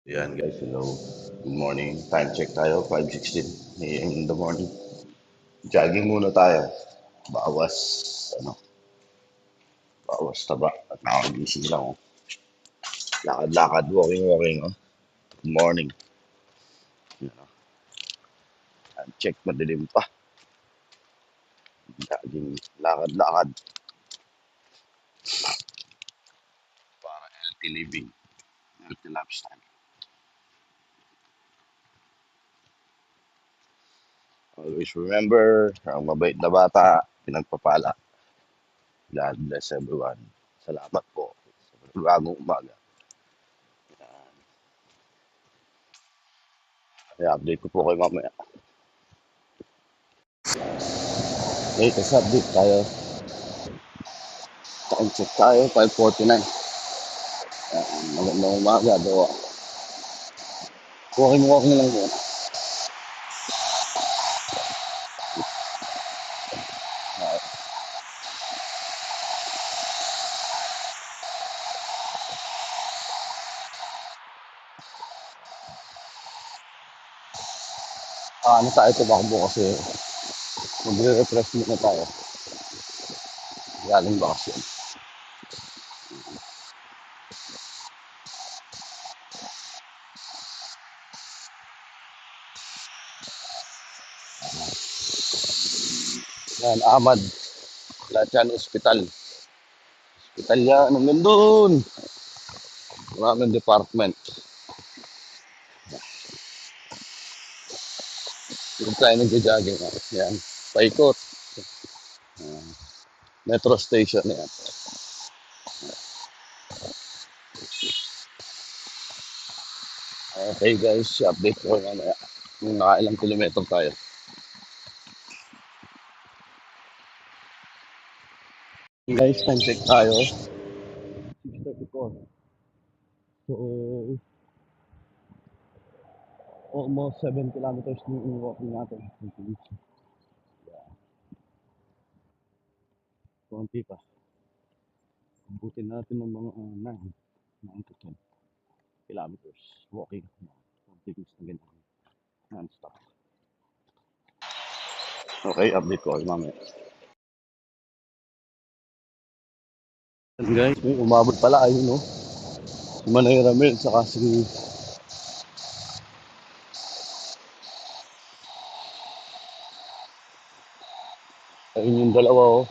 Ayan guys, hello. Good morning. Time check tayo, 5:16 a.m. in the morning. Jogging muna tayo. Bawas, ano, bawas taba. At nakagising lang, oh. Lakad-lakad, walking, oh. Good morning. Ayan, oh. Time check, madilim pa. Jogging, lakad-lakad. Para healthy living, healthy lifestyle. Always remember, ang mabait na bata, pinagpapala. God bless everyone. Salamat po sa bagong umaga. Kaya update ko po kayo mamaya. Latest update tayo. Time check tayo, 5:49. Magandang umaga, do. Walking lang po. Ano tayo tumakbo kasi magre-refresh muna tayo. Galing bakasyon. Yan, Ahmad. Lahat yan, ospital. Ospital yan, hanggang doon. Maraming department. Yung tayo nag-jogging. Yan, paikot. Metro station yan. Okay guys, update ko mamaya. Kung nakailang kilometro tayo. Guys, time check tayo. 6:34. So, almost 7 kilometers yung walking natin. Konti pa. Abutin natin ng mga 9 to 10 kilometers walking. Continuous na ganyan. Non-stop. Okay, update ko kayo mamaya. And guys, may umabot pala ayun, no? Si Manay Ramil, saka si ayun yung dalawa, oh.